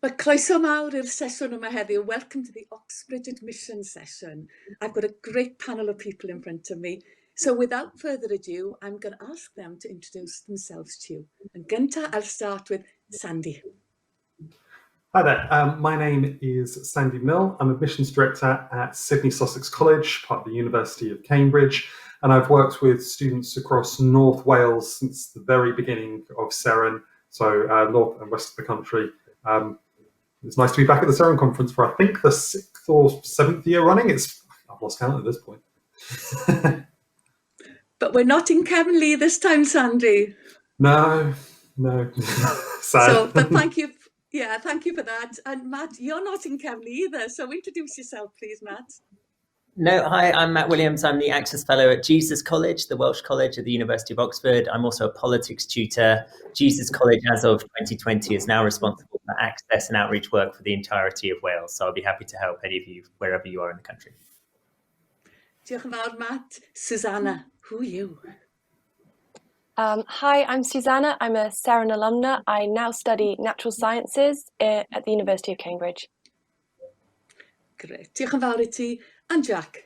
Wel, croeso mawr i'r sesiwn yma heddiw. Welcome to the Oxbridge admission session. I've got a great panel of people in front of me. So without further ado, I'm going to ask them to introduce themselves to you. And gynta, I'll start with Sandy. Hi there, my name is Sandy Mill. I'm Admissions Director at Sydney Sussex College, part of the University of Cambridge, and I've worked with students across North Wales since the very beginning of Seren, so north and west of the country. It's nice to be back at the Seren conference for I think the 6th or 7th year running. I've lost count at this point. But we're not in Cefn this time, Sandy. No. Sad. But thank you. Yeah, thank you for that. And Matt, you're not in Cefn either, so introduce yourself, please, Matt. No, hi, I'm Matt Williams. I'm the Access Fellow at Jesus College, the Welsh College at the University of Oxford. I'm also a politics tutor. Jesus College, as of 2020, is now responsible for access and outreach work for the entirety of Wales. So I'll be happy to help any of you wherever you are in the country. Diolch yn fawr, Matt. Susanna, who are you? Hi, I'm Susanna. I'm a Seren alumna. I now study natural sciences at the University of Cambridge. Great. Diolch yn fawr I ti. And Jack.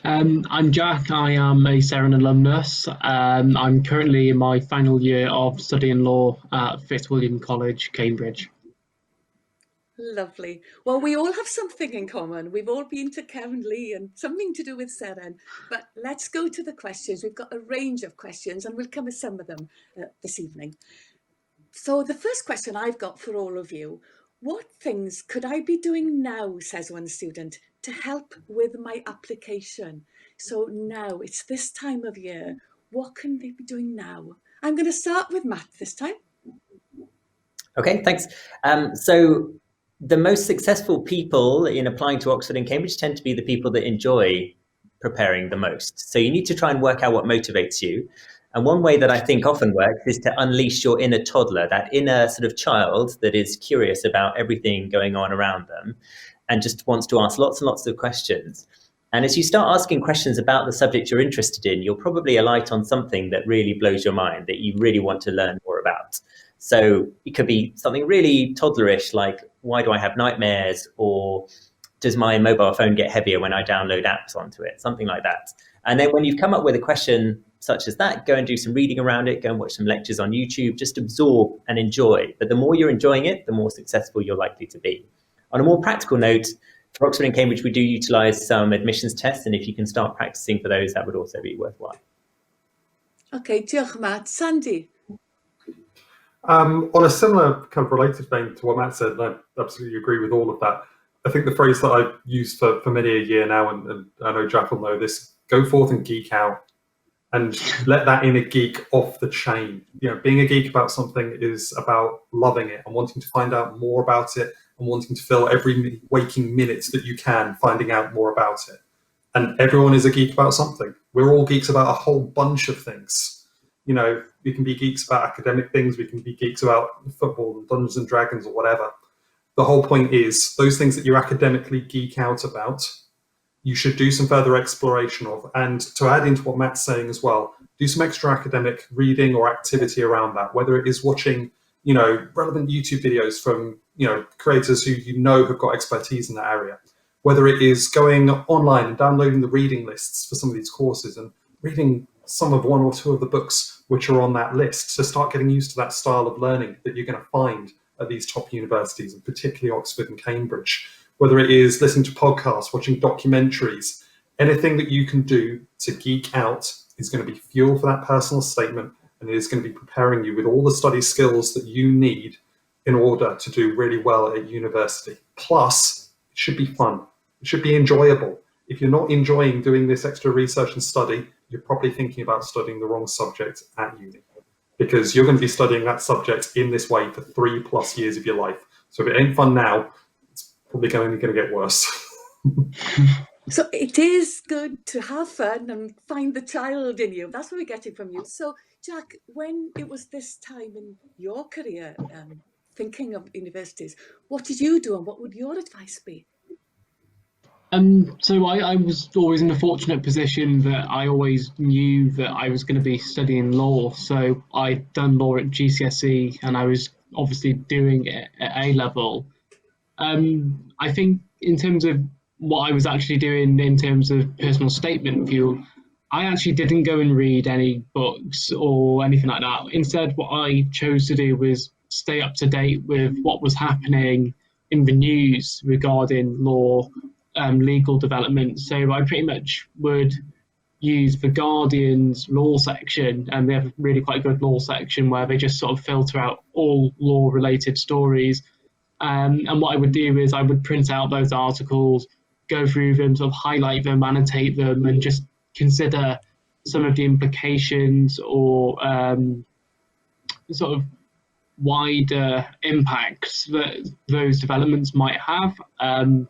I'm Jack. I am a Seren alumnus. I'm currently in my final year of studying law at Fitzwilliam College, Cambridge. Lovely. Well, we all have something in common. We've all been to Cefn and something to do with Seren. But let's go to the questions. We've got a range of questions and we'll cover some of them this evening. So the first question I've got for all of you, what things could I be doing now, says one student, to help with my application? So now, it's this time of year. What can they be doing now? I'm going to start with Matt this time. Okay, thanks. So the most successful people in applying to Oxford and Cambridge tend to be the people that enjoy preparing the most. So you need to try and work out what motivates you. And one way that I think often works is to unleash your inner toddler, that inner sort of child that is curious about everything going on around them and just wants to ask lots and lots of questions. And as you start asking questions about the subject you're interested in, you'll probably alight on something that really blows your mind, that you really want to learn more about. So it could be something really toddlerish, like, why do I have nightmares? Or does my mobile phone get heavier when I download apps onto it? Something like that. And then when you've come up with a question such as that, go and do some reading around it, go and watch some lectures on YouTube, just absorb and enjoy. But the more you're enjoying it, the more successful you're likely to be. On a more practical note, for Oxford and Cambridge, we do utilise some admissions tests, and if you can start practicing for those, that would also be worthwhile. Okay, diolch Matt. Sandy? On a similar kind of related vein to what Matt said, and I absolutely agree with all of that, I think the phrase that I've used for many a year now, and I know Jack will know this, go forth and geek out and let that inner geek off the chain. You know, being a geek about something is about loving it and wanting to find out more about it and wanting to fill every waking minute that you can finding out more about it. And everyone is a geek about something. We're all geeks about a whole bunch of things. You know, we can be geeks about academic things, we can be geeks about football and Dungeons and Dragons or whatever. The whole point is those things that you academically geek out about, you should do some further exploration of. And to add into what Matt's saying as well, do some extra academic reading or activity around that, whether it is watching, you know, relevant YouTube videos from, you know, creators who you know have got expertise in that area, whether it is going online and downloading the reading lists for some of these courses and reading some of one or two of the books which are on that list to start getting used to that style of learning that you're going to find at these top universities, and particularly Oxford and Cambridge. Whether it is listening to podcasts, watching documentaries, anything that you can do to geek out is going to be fuel for that personal statement, and it is going to be preparing you with all the study skills that you need in order to do really well at university. Plus, it should be fun. It should be enjoyable. If you're not enjoying doing this extra research and study, you're probably thinking about studying the wrong subject at uni, because you're going to be studying that subject in this way for 3+ years of your life. So if it ain't fun now, it's probably only going to get worse. So it is good to have fun and find the child in you. That's what we're getting from you. So Jack, when it was this time in your career, thinking of universities, what did you do and what would your advice be? So I was always in a fortunate position that I always knew that I was going to be studying law. So I'd done law at GCSE and I was obviously doing it at A level. I think in terms of what I was actually doing in terms of personal statement view, I actually didn't go and read any books or anything like that. Instead, what I chose to do was stay up to date with what was happening in the news regarding law, legal developments. So I pretty much would use the Guardian's law section, and they have a really quite good law section where they just sort of filter out all law related stories. And what I would do is I would print out those articles, go through them, sort of highlight them, annotate them, and just consider some of the implications or sort of wider impacts that those developments might have.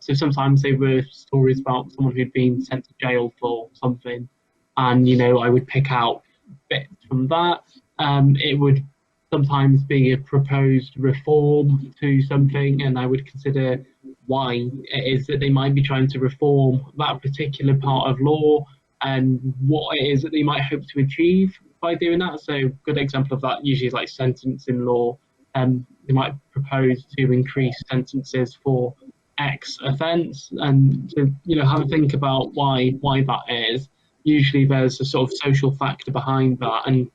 So sometimes they were stories about someone who'd been sent to jail for something, and I would pick out bits from that. It would sometimes be a proposed reform to something, and I would consider why it is that they might be trying to reform that particular part of law and what it is that they might hope to achieve by doing that. So a good example of that usually is like sentencing law. They might propose to increase sentences for X offence, and to have a think about why that is. Usually there's a sort of social factor behind that, and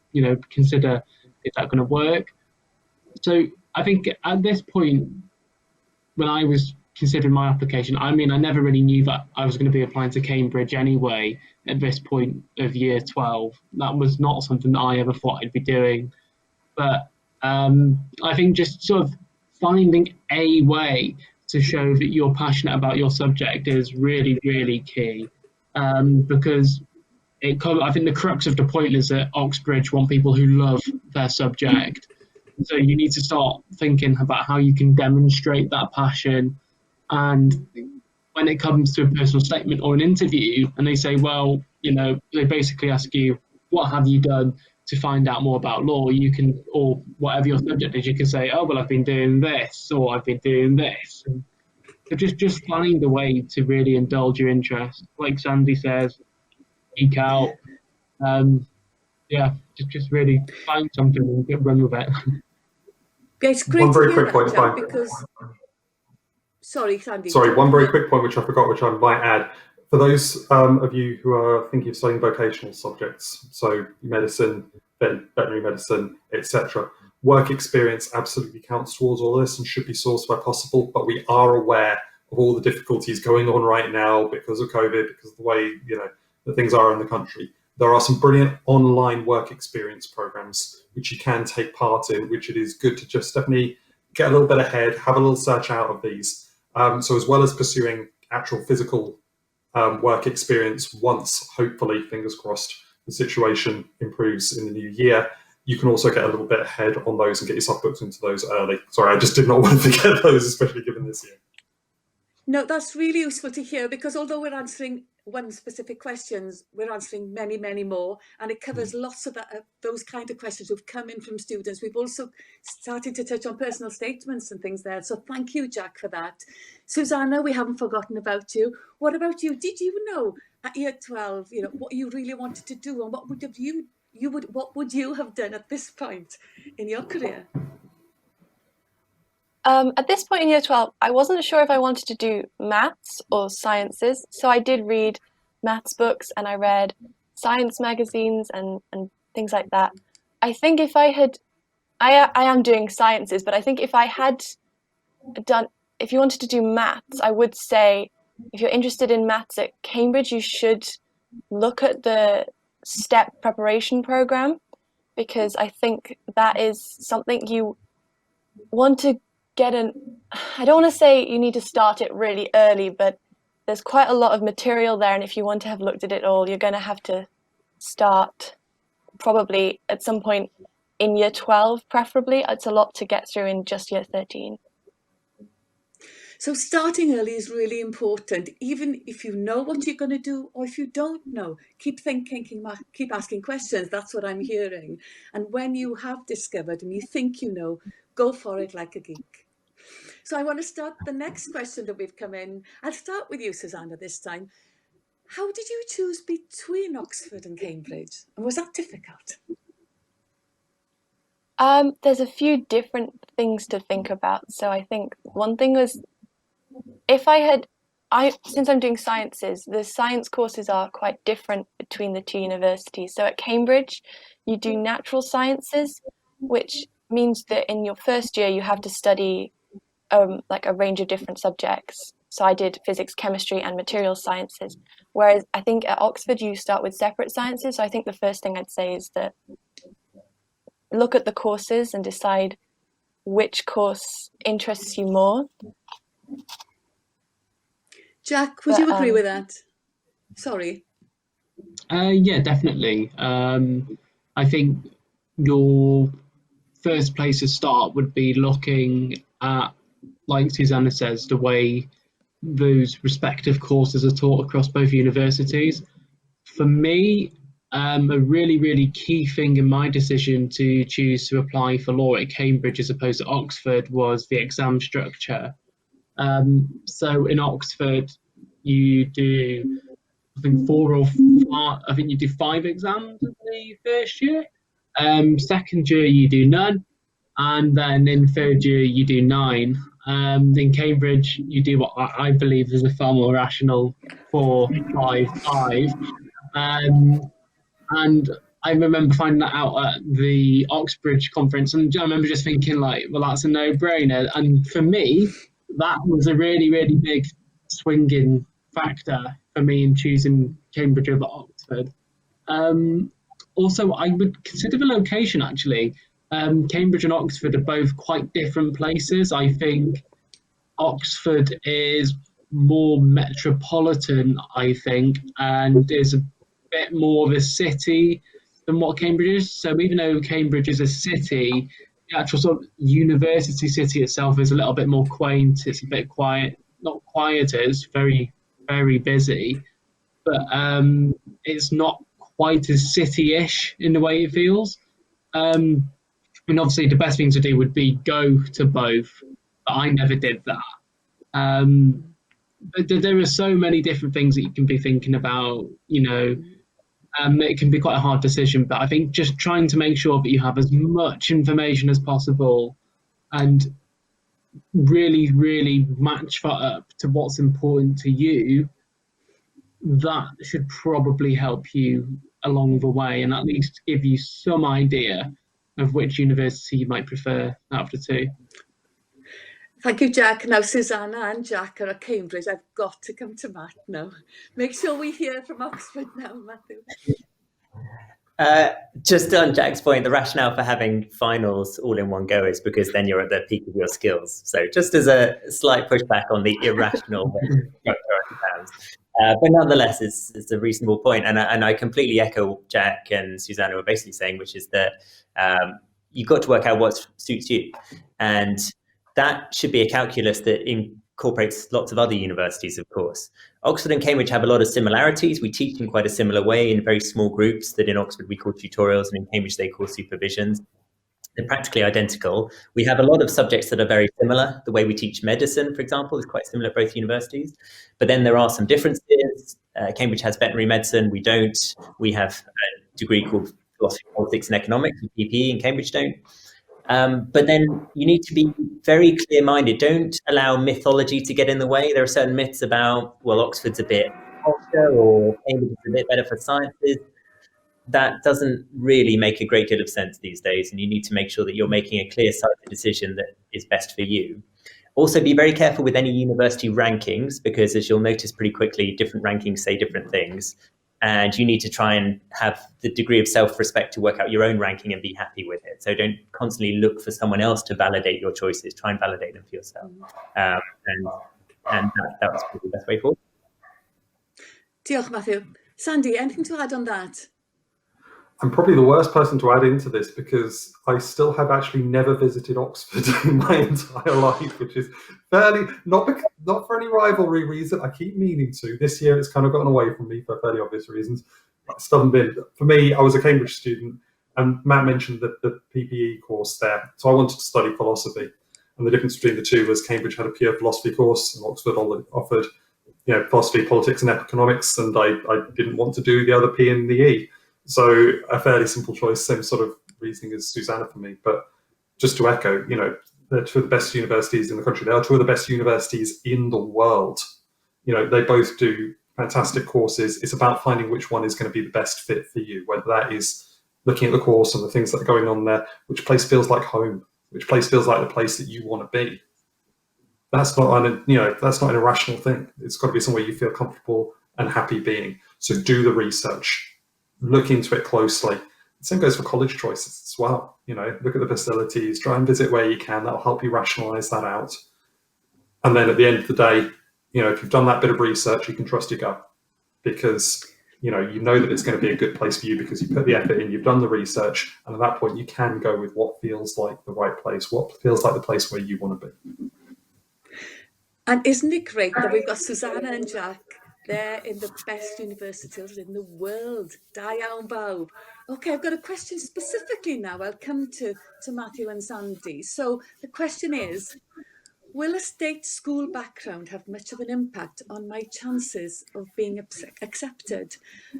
consider, is that going to work? So I think at this point, when I was considering my application, I never really knew that I was going to be applying to Cambridge anyway at this point of year 12. That was not something that I ever thought I'd be doing. But I think just sort of finding a way to show that you're passionate about your subject is really, really key. Because I think the crux of the point is that Oxbridge want people who love their subject. So you need to start thinking about how you can demonstrate that passion. And when it comes to a personal statement or an interview, and they say, well, they basically ask you, what have you done to find out more about law? You can, or whatever your subject is, you can say, oh, well, I've been doing this, or I've been doing this. And so just find a way to really indulge your interest. Like Sandy says, geek out. Just really find something and run with it. Yeah, it's great One to very hear quick that, point, Jack, because... Sorry, Sandy. One very quick point which I forgot, which I might add. For those of you who are thinking of studying vocational subjects, so medicine, veterinary medicine, etc., work experience absolutely counts towards all this and should be sourced where possible, but we are aware of all the difficulties going on right now because of COVID, because of the way that things are in the country. There are some brilliant online work experience programs which you can take part in, which it is good to just definitely get a little bit ahead, have a little search out of these. So as well as pursuing actual physical work experience, once hopefully, fingers crossed, the situation improves in the new year, you can also get a little bit ahead on those and get yourself booked into those early. Sorry, I just did not want to forget those, especially given this year. No, that's really useful to hear, because although we're answering one specific questions, we're answering many, many more, and it covers lots of those kind of questions who've come in from students. We've also started to touch on personal statements and things there. So thank you, Jack, for that. Susanna, we haven't forgotten about you. What about you? Did you know at year 12, what you really wanted to do, and what would you have done at this point in your career? At this point in year 12, I wasn't sure if I wanted to do maths or sciences. So I did read maths books, and I read science magazines and things like that. I think if I am doing sciences, but I think if you wanted to do maths, I would say if you're interested in maths at Cambridge, you should look at the STEP preparation program, because I think that is something you want to I don't want to say you need to start it really early, but there's quite a lot of material there, and if you want to have looked at it all, you're going to have to start probably at some point in year 12, preferably. It's a lot to get through in just year 13. So starting early is really important, even if you know what you're going to do, or if you don't know, keep thinking, keep asking questions. That's what I'm hearing. And when you have discovered and you think you know, go for it like a geek. So I want to start the next question that we've come in. I'll start with you, Susanna, this time. How did you choose between Oxford and Cambridge? And was that difficult? There's a few different things to think about. So I think one thing was, since I'm doing sciences, the science courses are quite different between the two universities. So at Cambridge, you do natural sciences, which means that in your first year you have to study like a range of different subjects. So I did physics, chemistry, and material sciences. Whereas I think at Oxford you start with separate sciences. So I think the first thing I'd say is that look at the courses and decide which course interests you more. Jack, would you agree with that? Sorry. Yeah, definitely. I think your first place to start would be looking at, like Susanna says, the way those respective courses are taught across both universities. For me, a really, really key thing in my decision to choose to apply for law at Cambridge as opposed to Oxford was the exam structure. So in Oxford, you do, I think you do 5 exams in the first year. Second year, you do none. And then in third year, you do 9. In Cambridge, you do what I believe is a far more rational 4, 5, 5. And I remember finding that out at the Oxbridge conference, and I remember just thinking, like, well, that's a no-brainer. And for me, that was a really, really big swinging factor for me in choosing Cambridge over Oxford. Also, I would consider the location, actually. Cambridge and Oxford are both quite different places. I think Oxford is more metropolitan, I think, and is a bit more of a city than what Cambridge is. So even though Cambridge is a city, the actual sort of university city itself is a little bit more quaint. It's a bit quiet, not quieter, it's very, very busy, but it's not quite as city-ish in the way it feels. And obviously the best thing to do would be go to both, but I never did that. But there are so many different things that you can be thinking about, it can be quite a hard decision, but I think just trying to make sure that you have as much information as possible and really, really match that up to what's important to you, that should probably help you along the way and at least give you some idea of which university you might prefer out of the two. Thank you, Jack. Now, Susanna and Jack are at Cambridge. I've got to come to Matt now. Make sure we hear from Oxford now, Matthew. Just on Jack's point, the rationale for having finals all in one go is because then you're at the peak of your skills. So just as a slight pushback on the irrational exams. But nonetheless, it's a reasonable point. And I completely echo Jack and Susanna were basically saying, which is that you've got to work out what suits you. And that should be a calculus that incorporates lots of other universities, of course. Oxford and Cambridge have a lot of similarities. We teach in quite a similar way in very small groups that in Oxford we call tutorials and in Cambridge they call supervisions. They're practically identical. We have a lot of subjects that are very similar. The way we teach medicine, for example, is quite similar at both universities. But then there are some differences. Cambridge has veterinary medicine. We don't. We have a degree called philosophy, politics and economics, PPE, and Cambridge don't. But then you need to be very clear-minded. Don't allow mythology to get in the way. There are certain myths about, well, Oxford's a bit posher or Cambridge is a bit better for sciences. That doesn't really make a great deal of sense these days, and you need to make sure that you're making a clear-sighted decision that is best for you. Also, be very careful with any university rankings, because as you'll notice pretty quickly, different rankings say different things, and you need to try and have the degree of self-respect to work out your own ranking and be happy with it. So don't constantly look for someone else to validate your choices. Try and validate them for yourself. And that was probably the best way forward. Diolch, Matthew. Sandy, anything to add on that? I'm probably the worst person to add into this because I still have actually never visited Oxford in my entire life, which is fairly, not for any rivalry reason. I keep meaning to. This year it's kind of gotten away from me for fairly obvious reasons. But I still haven't been. For me, I was a Cambridge student, and Matt mentioned the PPE course there. So I wanted to study philosophy. And the difference between the two was Cambridge had a pure philosophy course and Oxford offered philosophy, politics and economics, and I didn't want to do the other P and the E. So a fairly simple choice, same sort of reasoning as Susanna for me. But just to echo, they're two of the best universities in the country. They are two of the best universities in the world. They both do fantastic courses. It's about finding which one is going to be the best fit for you, whether that is looking at the course and the things that are going on there, which place feels like home, which place feels like the place that you want to be. That's not that's not an irrational thing. It's got to be somewhere you feel comfortable and happy being. So do the research, look into it closely. The same goes for college choices as well. Look at the facilities, try and visit where you can. That'll help you rationalize that out. And then at the end of the day, if you've done that bit of research, you can trust your gut, because you know that it's going to be a good place for you because you put the effort in, you've done the research, and at that point you can go with what feels like the right place, what feels like the place where you want to be. And isn't it great that we've got Susanna and Jack there in the best universities in the world? Da iawn bawb. Okay, I've got a question specifically now. I'll come to Matthew and Sandy. So the question is, will a state school background have much of an impact on my chances of being accepted?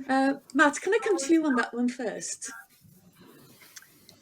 Matt, can I come to you on that one first?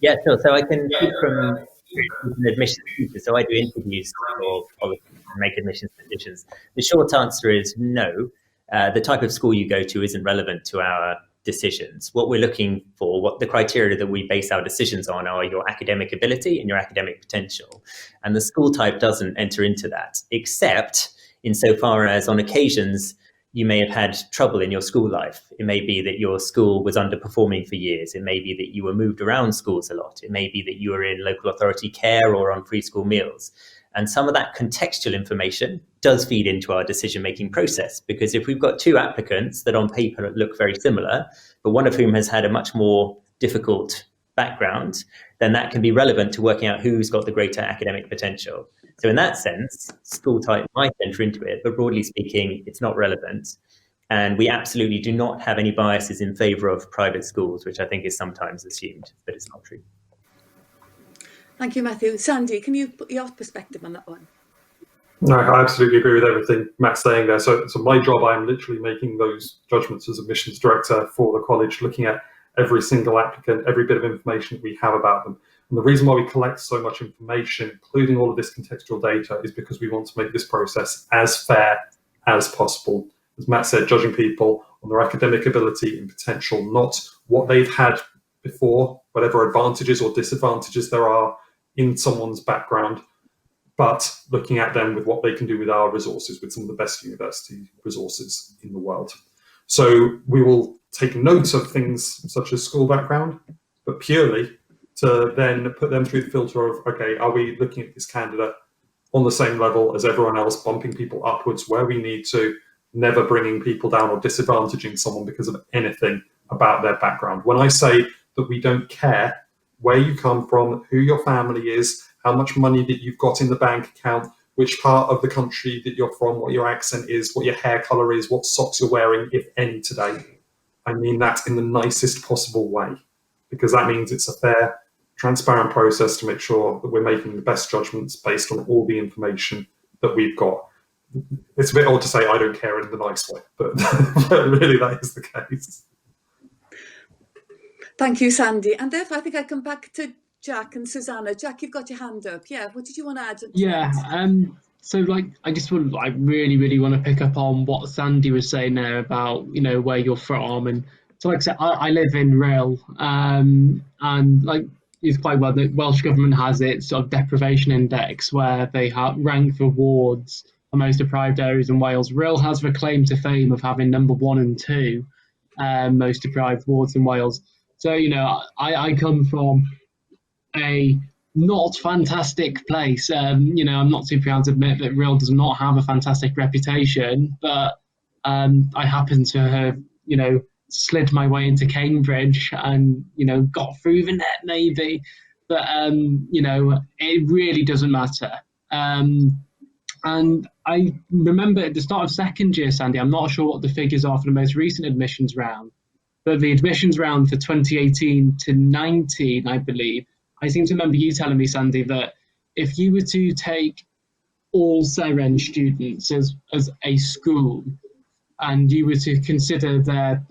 Yeah, sure. So I can speak from an admissions teacher. So I do interviews for colleges and make admissions decisions. The short answer is no. The type of school you go to isn't relevant to our decisions. What we're looking for, what the criteria that we base our decisions on, are your academic ability and your academic potential. And the school type doesn't enter into that, except insofar as on occasions you may have had trouble in your school life. It may be that your school was underperforming for years. It may be that you were moved around schools a lot. It may be that you were in local authority care or on free school meals. And some of that contextual information does feed into our decision-making process, because if we've got two applicants that on paper look very similar, but one of whom has had a much more difficult background, then that can be relevant to working out who's got the greater academic potential. So in that sense, school type might enter into it, but broadly speaking, it's not relevant. And we absolutely do not have any biases in favour of private schools, which I think is sometimes assumed, but it's not true. Thank you, Matthew. Sandy, can you put your perspective on that one? No, I absolutely agree with everything Matt's saying there. So my job, I'm literally making those judgments as admissions director for the college, looking at every single applicant, every bit of information that we have about them. And the reason why we collect so much information, including all of this contextual data, is because we want to make this process as fair as possible. As Matt said, judging people on their academic ability and potential, not what they've had before, whatever advantages or disadvantages there are in someone's background, but looking at them with what they can do with our resources, with some of the best university resources in the world. So we will take note of things such as school background, but purely to then put them through the filter of, okay, are we looking at this candidate on the same level as everyone else, bumping people upwards where we need to, never bringing people down or disadvantaging someone because of anything about their background. When I say that we don't care where you come from, who your family is, how much money that you've got in the bank account, which part of the country that you're from, what your accent is, what your hair color is, what socks you're wearing, if any, today. I mean that in the nicest possible way, because that means it's a fair, transparent process to make sure that we're making the best judgments based on all the information that we've got. It's a bit odd to say I don't care in the nice way, but, but really that is the case. Thank you, Sandy. And therefore, I think I come back to Jack and Susanna. Jack, you've got your hand up. Yeah, what did you want to add? Yeah, so I just would really want to pick up on what Sandy was saying there about, where you're from. And so like I said, I live in Rhyl, and like it's quite well, the Welsh Government has its sort of deprivation index where they have rank the wards for most deprived areas in Wales. Rhyl has the claim to fame of having number 1 and 2 most deprived wards in Wales. So, I come from a not fantastic place. I'm not too proud to admit that Rhyl does not have a fantastic reputation, but I happen to have, slid my way into Cambridge and, got through the net maybe. But, it really doesn't matter. And I remember at the start of second year, Sandy, I'm not sure what the figures are for the most recent admissions round, but the admissions round for 2018 to 19, I believe, I seem to remember you telling me, Sandy, that if you were to take all Seren students as a school and you were to consider their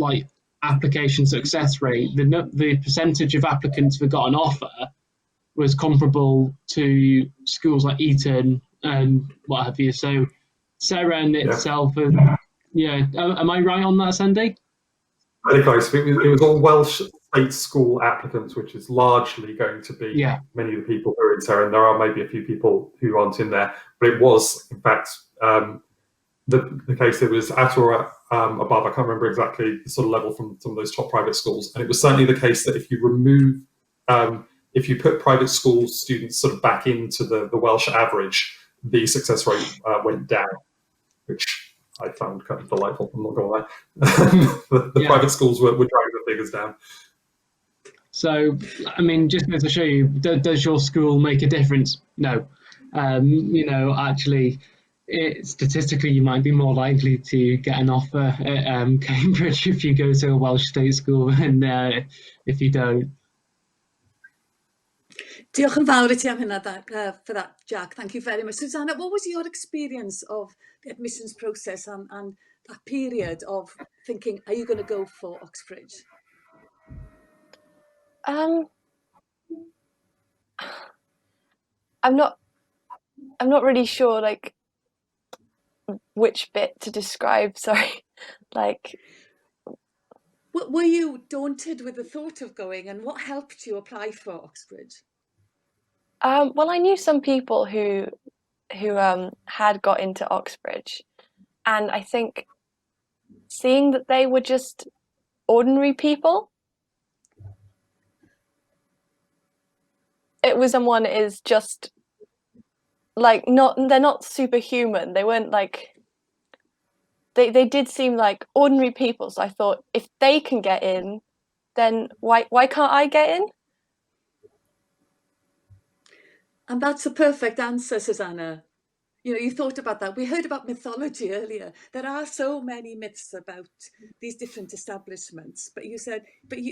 application success rate, the percentage of applicants that got an offer was comparable to schools like Eton and what have you. So Seren itself, am I right on that, Sandy? Very close. It was all Welsh state school applicants, which is largely going to be many of the people who are in Seren. There are maybe a few people who aren't in there, but it was, in fact, the case. It was at or above. I can't remember exactly the sort of level from some of those top private schools, and it was certainly the case that if you remove, if you put private school students sort of back into the Welsh average, the success rate went down, which I found kind of delightful. I'm not going to lie. The private schools were dragging the figures down. So, I mean, just to show you, does your school make a difference? No. Actually, statistically, you might be more likely to get an offer at Cambridge if you go to a Welsh state school than if you don't. Diolch yn fawr I ti am hynna, for that, Jack. Thank you very much. Susanna, what was your experience of the admissions process and that period of thinking, are you going to go for Oxbridge? I'm not really sure like which bit to describe. Sorry, like. Were you daunted with the thought of going, and what helped you apply for Oxbridge? Well, I knew some people who had got into Oxbridge, and I think seeing that they were just ordinary people, it was someone is just like they're not superhuman. They weren't like they did seem like ordinary people. So I thought if they can get in, then why can't I get in? And that's a perfect answer, Susanna. You know, you thought about that. We heard about mythology earlier. There are so many myths about these different establishments, but you said,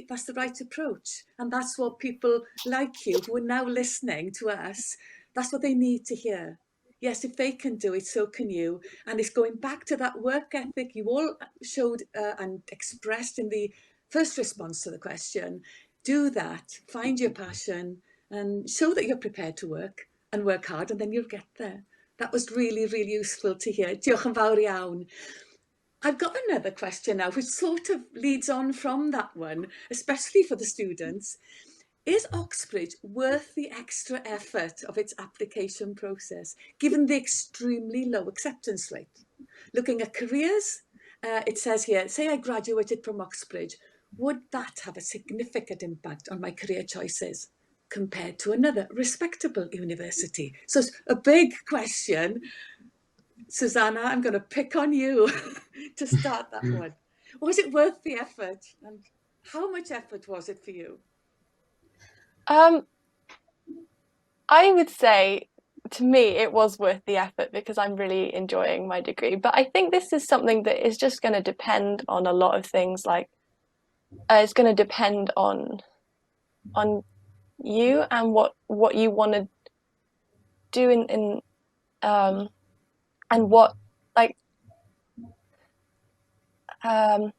that's the right approach. And that's what people like you who are now listening to us, that's what they need to hear. Yes, if they can do it, so can you. And it's going back to that work ethic you all showed and expressed in the first response to the question. Do that, find your passion, and show that you're prepared to work and work hard, and then you'll get there. That was really, really useful to hear. Diolch yn fawr iawn. I've got another question now, which sort of leads on from that one, especially for the students. Is Oxbridge worth the extra effort of its application process, given the extremely low acceptance rate? Looking at careers, it says here, say I graduated from Oxbridge, would that have a significant impact on my career choices compared to another respectable university? So it's a big question. Susanna, I'm going to pick on you to start that one. Was it worth the effort? And how much effort was it for you? I would say, to me, it was worth the effort because I'm really enjoying my degree. But I think this is something that is just going to depend on a lot of things. Like, it's going to depend on you and what you want to do in and what like I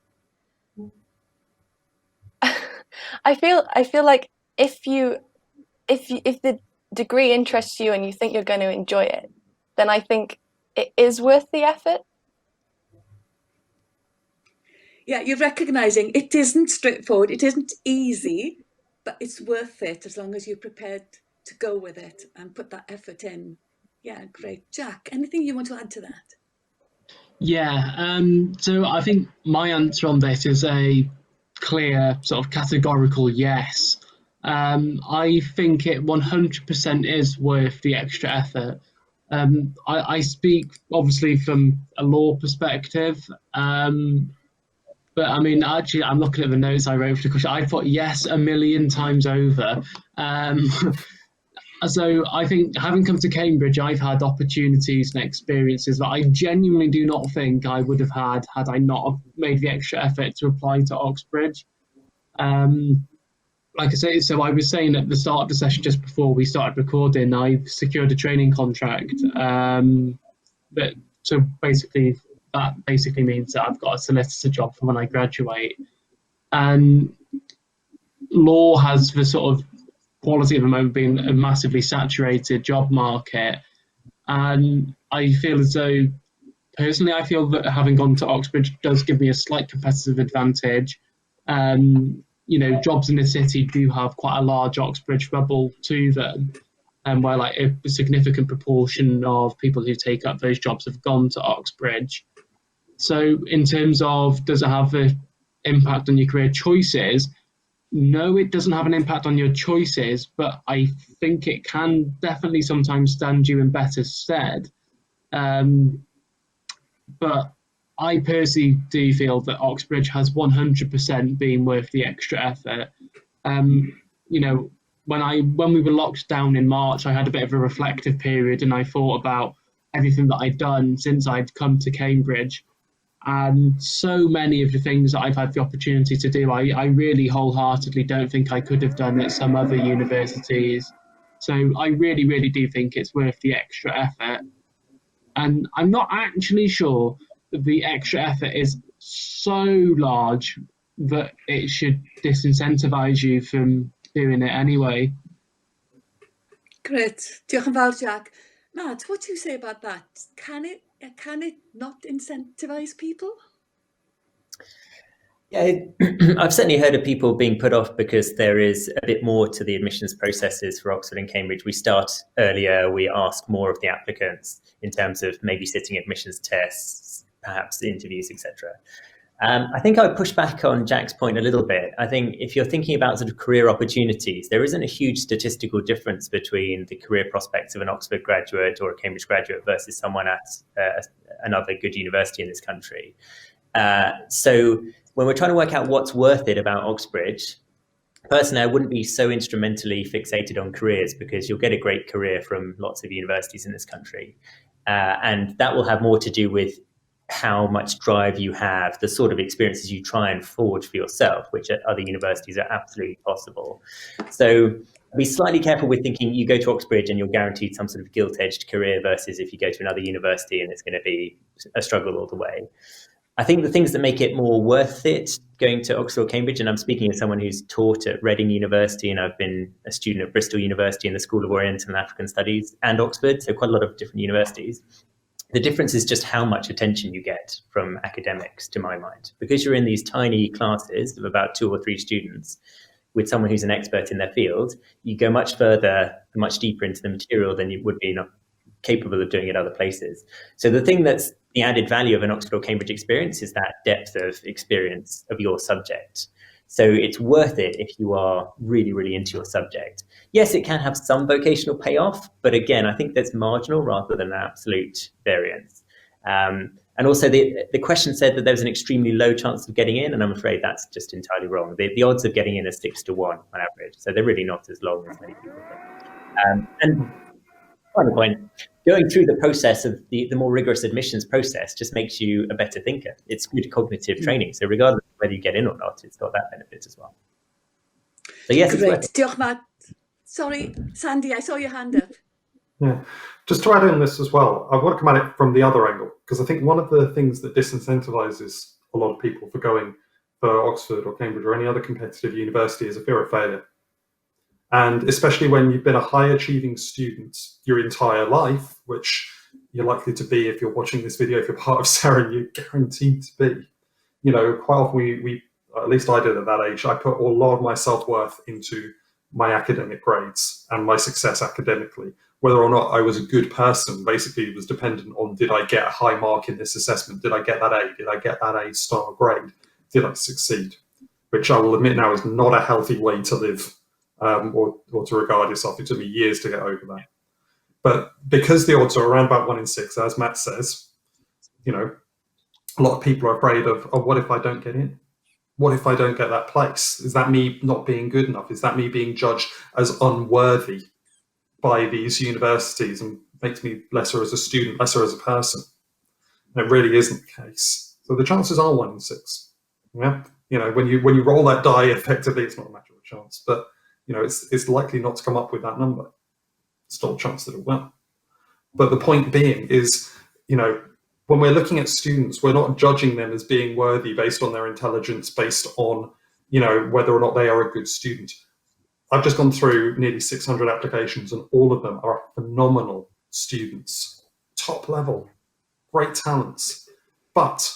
feel like if the degree interests you and you think you're going to enjoy it, then I think it is worth the effort. Yeah, you're recognising it isn't straightforward, it isn't easy, but it's worth it as long as you're prepared to go with it and put that effort in. Yeah, great. Jack, anything you want to add to that? Yeah, so I think my answer on this is a clear sort of categorical yes. I think it 100% is worth the extra effort. I speak obviously from a law perspective, but I mean, actually, I'm looking at the notes I wrote for the question. I thought yes 1,000,000 times over. So I think having come to Cambridge, I've had opportunities and experiences that I genuinely do not think I would have had I not made the extra effort to apply to Oxbridge. Like I say, so I was saying at the start of the session just before we started recording, I've secured a training contract. So basically, that basically means that I've got a solicitor job for when I graduate. And law has the sort of quality at the moment being a massively saturated job market. And I feel as though, personally, I feel that having gone to Oxbridge does give me a slight competitive advantage. Jobs in the city do have quite a large Oxbridge bubble to them, and where like a significant proportion of people who take up those jobs have gone to Oxbridge. So in terms of, does it have an impact on your career choices? No, it doesn't have an impact on your choices, but I think it can definitely sometimes stand you in better stead. But I personally do feel that Oxbridge has 100% been worth the extra effort. When we were locked down in March, I had a bit of a reflective period, and I thought about everything that I'd done since I'd come to Cambridge. And so many of the things that I've had the opportunity to do, I really wholeheartedly don't think I could have done at some other universities. So I really, really do think it's worth the extra effort. And I'm not actually sure that the extra effort is so large that it should disincentivize you from doing it anyway. Great. Diolch yn fawr, Jack. Matt, what do you say about that? Can it not incentivize people? Yeah, I've certainly heard of people being put off because there is a bit more to the admissions processes for Oxford and Cambridge. We start earlier, we ask more of the applicants in terms of maybe sitting admissions tests, perhaps interviews, etc. I think I would push back on Jack's point a little bit. I think if you're thinking about sort of career opportunities, there isn't a huge statistical difference between the career prospects of an Oxford graduate or a Cambridge graduate versus someone at another good university in this country. So when we're trying to work out what's worth it about Oxbridge, personally, I wouldn't be so instrumentally fixated on careers, because you'll get a great career from lots of universities in this country. And that will have more to do with how much drive you have, the sort of experiences you try and forge for yourself, which at other universities are absolutely possible. So be slightly careful with thinking you go to Oxbridge and you're guaranteed some sort of gilt-edged career versus if you go to another university and it's going to be a struggle all the way. I think the things that make it more worth it going to Oxford or Cambridge, and I'm speaking as someone who's taught at Reading University, and I've been a student at Bristol University in the School of Oriental and African Studies, and Oxford, so quite a lot of different universities. The difference is just how much attention you get from academics, to my mind. Because you're in these tiny classes of about 2 or 3 students with someone who's an expert in their field, you go much further, much deeper into the material than you would be not capable of doing at other places. So the thing that's the added value of an Oxford or Cambridge experience is that depth of experience of your subject. So it's worth it if you are really, really into your subject. Yes, it can have some vocational payoff, but again, I think that's marginal rather than an absolute variance. And also the question said that there's an extremely low chance of getting in, and I'm afraid that's just entirely wrong. The odds of getting in are 6 to 1 on average, so they're really not as long as many people think. And final point, going through the process of the more rigorous admissions process just makes you a better thinker. It's good cognitive training. So regardless of whether you get in or not, it's got that benefit as well. So yes, it's worth it. Diolch, Matt. Sorry, Sandy, I saw your hand up. Yeah, just to add in this as well, I want to come at it from the other angle, because I think one of the things that disincentivizes a lot of people for going for Oxford or Cambridge or any other competitive university is a fear of failure. And especially when you've been a high achieving student your entire life, which you're likely to be if you're watching this video, if you're part of Seren, you're guaranteed to be. You know, quite often we at least I did at that age, I put a lot of my self-worth into my academic grades and my success academically. Whether or not I was a good person basically was dependent on, did I get a high mark in this assessment? Did I get that A? Did I get that A star grade? Did I succeed? Which I will admit now is not a healthy way to live. Or to regard yourself. It took me years to get over that. But because the odds are around about 1 in 6, as Matt says, you know, a lot of people are afraid of, oh, what if I don't get in? What if I don't get that place? Is that me not being good enough? Is that me being judged as unworthy by these universities and makes me lesser as a student, lesser as a person? And it really isn't the case. So the chances are 1 in 6. Yeah, you know, when you roll that die, effectively, it's not a matter of chance, but you know, it's likely not to come up with that number. Still a chance that it will. But the point being is, you know, when we're looking at students, we're not judging them as being worthy based on their intelligence, based on, you know, whether or not they are a good student. I've just gone through nearly 600 applications, and all of them are phenomenal students, top level, great talents. But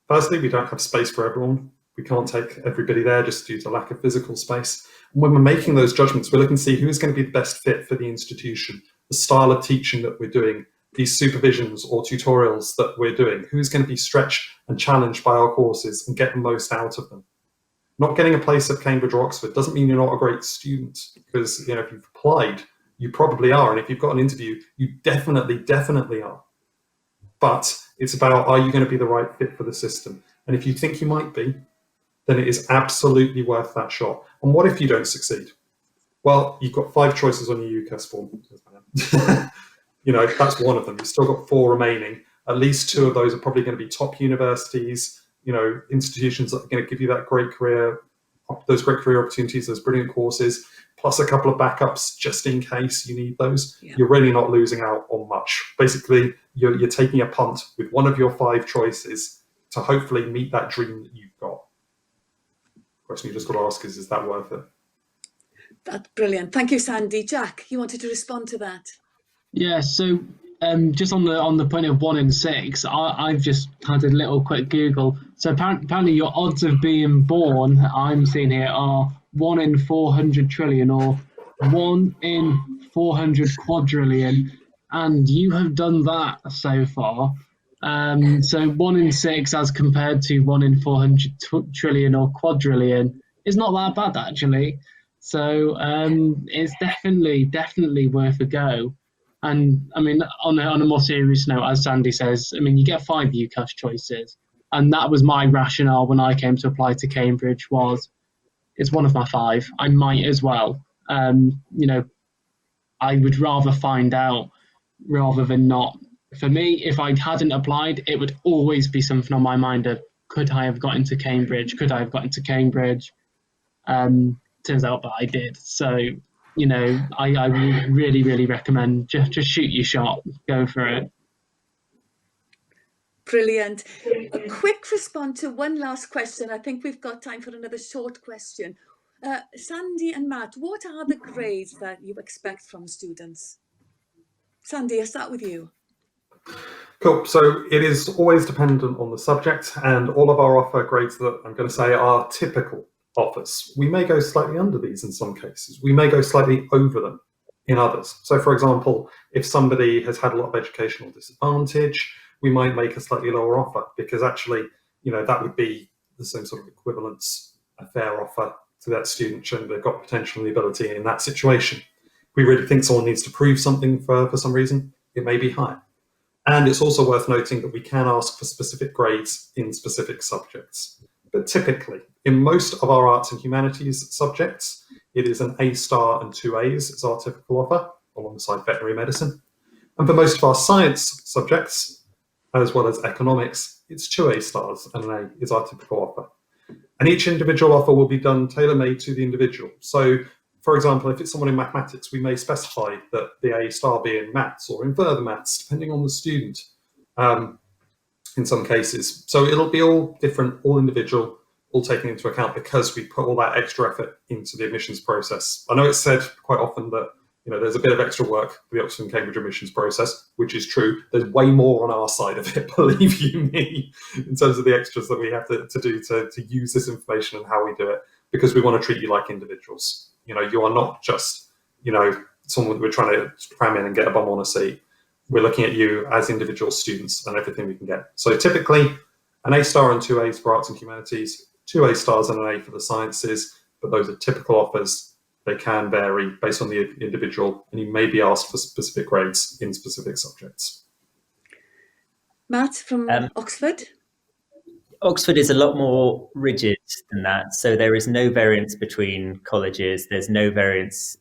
firstly, we don't have space for everyone. We can't take everybody there just due to lack of physical space. And when we're making those judgments, we're looking to see who's going to be the best fit for the institution, the style of teaching that we're doing, these supervisions or tutorials that we're doing, who's going to be stretched and challenged by our courses and get the most out of them. Not getting a place at Cambridge or Oxford doesn't mean you're not a great student, because if you've applied, you probably are. And if you've got an interview, you definitely are. But it's about, are you going to be the right fit for the system? And if you think you might be, then it is absolutely worth that shot. And what if you don't succeed? Well, you've got 5 choices on your UCAS form. That's one of them. You've still got 4 remaining. At least 2 of those are probably going to be top universities, institutions that are going to give you that great career, those great career opportunities, those brilliant courses, plus a couple of backups just in case you need those. Yeah. You're really not losing out on much. Basically, you're taking a punt with one of your 5 choices to hopefully meet that dream that you've got. The question you just got to ask is that worth it? That's brilliant. Thank you, Sandy. Jack, you wanted to respond to that? Yeah, so just on the point of 1 in 6, I've just had a little quick Google. So apparently your odds of being born, I'm seeing here, are 1 in 400 trillion or 1 in 400 quadrillion, and you have done that so far. So 1 in 6 as compared to 1 in 400 trillion or quadrillion is not that bad, actually. So it's definitely worth a go. And I mean, on a more serious note, as Sandy says, I mean, you get 5 UCAS choices. And that was my rationale when I came to apply to Cambridge, was it's one of my 5. I might as well. I would rather find out rather than not. For me, if I hadn't applied, it would always be something on my mind of, could I have got into Cambridge? Could I have got into Cambridge? Turns out that I did. So, I would really recommend just shoot your shot, go for it. Brilliant. A quick response to one last question. I think we've got time for another short question. Sandy and Matt, what are the grades that you expect from students? Sandy, I'll start with you. Cool. So it is always dependent on the subject, and all of our offer grades that I'm going to say are typical offers. We may go slightly under these in some cases. We may go slightly over them in others. So for example, if somebody has had a lot of educational disadvantage, we might make a slightly lower offer, because actually, that would be the same sort of equivalence, a fair offer to that student, showing they've got potential and the ability in that situation. If we really think someone needs to prove something for some reason, it may be higher. And it's also worth noting that we can ask for specific grades in specific subjects. But typically, in most of our arts and humanities subjects, it is an A star and 2 A's is our typical offer, alongside veterinary medicine. And for most of our science subjects, as well as economics, it's 2 A stars and an A is our typical offer. And each individual offer will be done tailor-made to the individual. So, for example, if it's someone in mathematics, we may specify that the A star be in maths or in further maths, depending on the student, in some cases. So it'll be all different, all individual, all taken into account, because we put all that extra effort into the admissions process. I know it's said quite often that there's a bit of extra work for the Oxford and Cambridge admissions process, which is true. There's way more on our side of it, believe you me, in terms of the extras that we have to do to use this information and how we do it, because we want to treat you like individuals. You are not just, someone we're trying to cram in and get a bum on a seat. We're looking at you as individual students and everything we can get. So typically, an A star and 2 A's for arts and humanities, 2 A stars and an A for the sciences, but those are typical offers. They can vary based on the individual, and you may be asked for specific grades in specific subjects. Matt from Oxford. Oxford is a lot more rigid than that. So there is no variance between colleges. There's no variance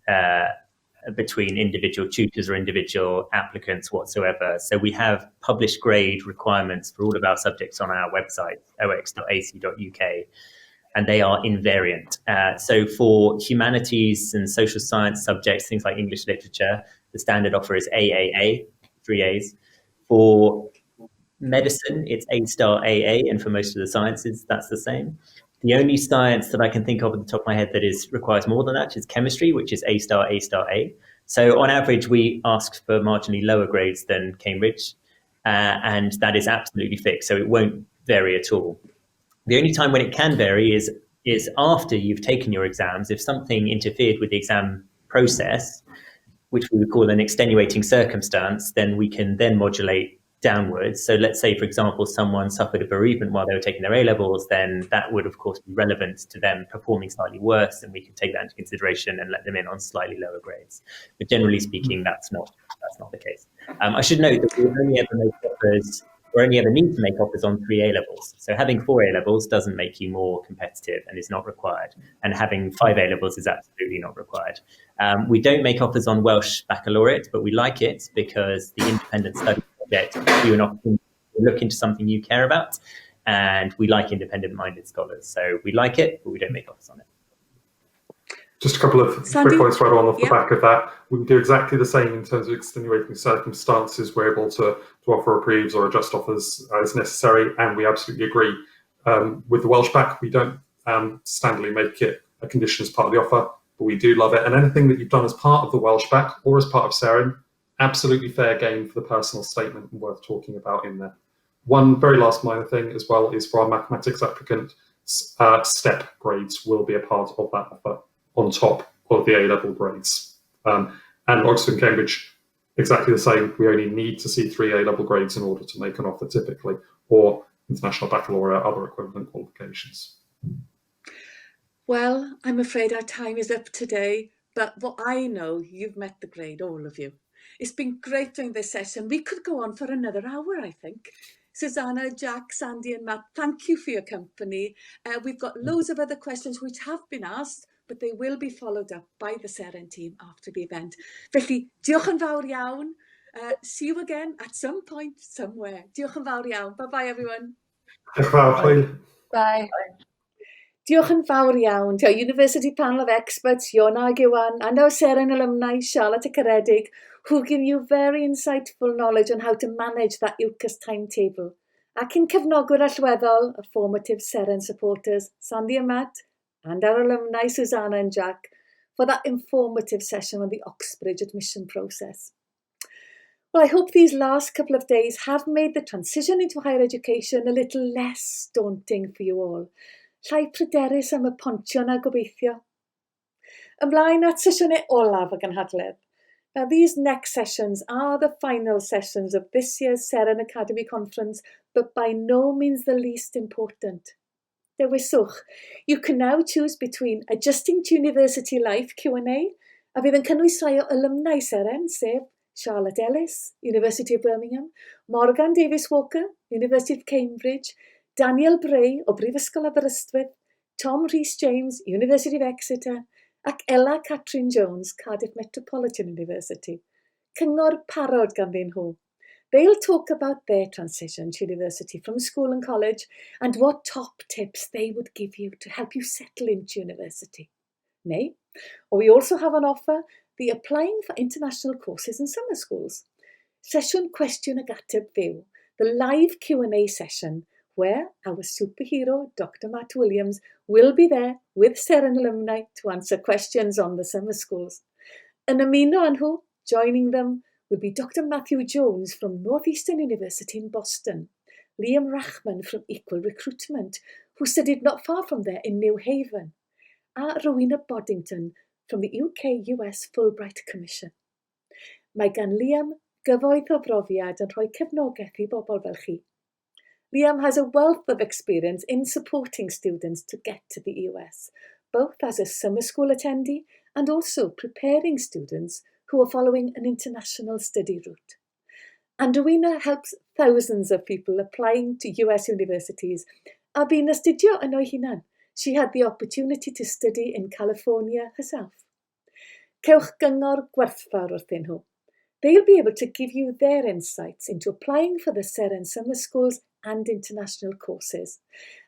between individual tutors or individual applicants whatsoever. So we have published grade requirements for all of our subjects on our website, ox.ac.uk, and they are invariant. So for humanities and social science subjects, things like English literature, the standard offer is AAA, 3 A's. For medicine, it's A star AA, and for most of the sciences, that's the same. The only science that I can think of at the top of my head that requires more than that is chemistry, which is A star, A star, A. So on average, we ask for marginally lower grades than Cambridge, and that is absolutely fixed, so it won't vary at all. The only time when it can vary is after you've taken your exams. If something interfered with the exam process, which we would call an extenuating circumstance, then we can then modulate downwards. So let's say, for example, someone suffered a bereavement while they were taking their A-levels, then that would, of course, be relevant to them performing slightly worse, and we can take that into consideration and let them in on slightly lower grades. But generally speaking, that's not the case. I should note that we only ever make offers, or only ever need to make offers on 3 A-levels. So having 4 A-levels doesn't make you more competitive and is not required. And having 5 A-levels is absolutely not required. We don't make offers on Welsh Baccalaureate, but we like it because the independent study project gives you an opportunity to look into something you care about, and we like independent-minded scholars. So we like it, but we don't make offers on it. Just a couple of quick points right on off the back of that. We do exactly the same in terms of extenuating circumstances. We're able to offer reprieves or adjust offers as necessary, and we absolutely agree. With the Welsh Bac, we don't standardly make it a condition as part of the offer, but we do love it. And anything that you've done as part of the Welsh Bac or as part of SEREN, absolutely fair game for the personal statement and worth talking about in there. One very last minor thing as well is for our mathematics applicant, step grades will be a part of that offer on top of the A-level grades. And Oxford and Cambridge, exactly the same. We only need to see 3 A-level grades in order to make an offer typically, or International Baccalaureate, other equivalent qualifications. Well, I'm afraid our time is up today, but what I know, you've met the grade, all of you. It's been great doing this session. We could go on for another hour, I think. Susanna, Jack, Sandy and Matt, thank you for your company. We've got loads of other questions which have been asked, but they will be followed up by the SEREN team after the event. Felly, diolch yn fawr iawn. See you again at some point, somewhere. Diolch yn fawr iawn. Bye-bye, everyone. Diolch yn fawr, Chloe. Bye. Diolch yn fawr iawn to our University Panel of Experts, Iona Giwan, and our SEREN alumni, Charlotte Caredig, who give you very insightful knowledge on how to manage that UCAS timetable. Ac in cefnogwyr allweddol, y formative SEREN supporters, Sandy and Matt, and our alumni, Susanna and Jack, for that informative session on the Oxbridge admission process. Well, I hope these last couple of days have made the transition into higher education a little less daunting for you all. Llai pryderus am y pontio na gobeithio. Ymlaen at sesiynau olaf y gynhadledd. Now, these next sessions are the final sessions of this year's SEREN Academy Conference, but by no means the least important. Dewiswch, you can now choose between adjusting to university life Q&A, a fydd yn cynnwys rai o alumni SEREN, sef Charlotte Ellis, University of Birmingham, Morgan Davies Walker, University of Cambridge, Daniel Bray o Brifysgol Aberystwyth, Tom Rhys-James, University of Exeter, ac Ella Catherine Jones, Cardiff Metropolitan University. Cyngor parod ganddyn nhw. They'll talk about their transition to university from school and college and what top tips they would give you to help you settle into university. We also have on offer the Applying for International Courses in Summer Schools. Sesiwn Cwestiwn ag Ateb Fyw, the live Q&A session where our superhero, Dr. Matt Williams, will be there with SEREN alumni to answer questions on the summer schools. Yn ymuno â nhw, joining them, will be Dr. Matthew Jones from Northeastern University in Boston, Liam Rachman from Equal Recruitment, who studied not far from there in New Haven, and Rowena Boddington from the UK-US Fulbright Commission. Mae gan Liam gyfoeth o brofiad yn rhoi cefnogaeth i bobl fel chi. Liam has a wealth of experience in supporting students to get to the US, both as a summer school attendee and also preparing students who are following an international study route. And Rowena helps thousands of people applying to US universities. A bu'n astudio yn o'i hunan. She had the opportunity to study in California herself. Cewch gyngor gwerthfawr wrthyn nhw. They'll be able to give you their insights into applying for the SEREN summer schools and international courses.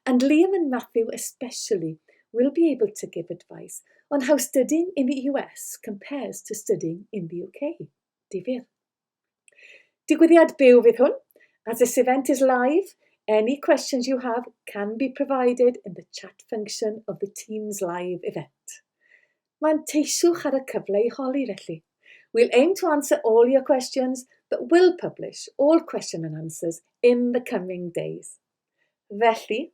And Liam and Matthew especially will be able to give advice on how studying in the US compares to studying in the UK. Difyr. Digwyddiad byw fydd hwn, as this event is live. Any questions you have can be provided in the chat function of the Teams Live event. Manteisiwch ar y cyfle I holi felly. We'll aim to answer all your questions, but will publish all question and answers in the coming days. Felly,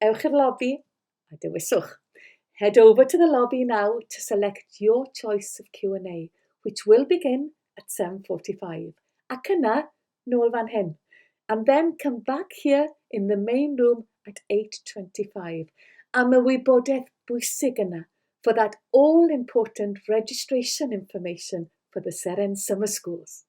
ewch i'r lobby a dewiswch. Head over to the lobby now to select your choice of Q&A, which will begin at 7:45. Ac yna, nôl fan hyn. And then come back here in the main room at 8:25. Am y wybodaeth bwysig yna for that all-important registration information for the Seren Summer Schools.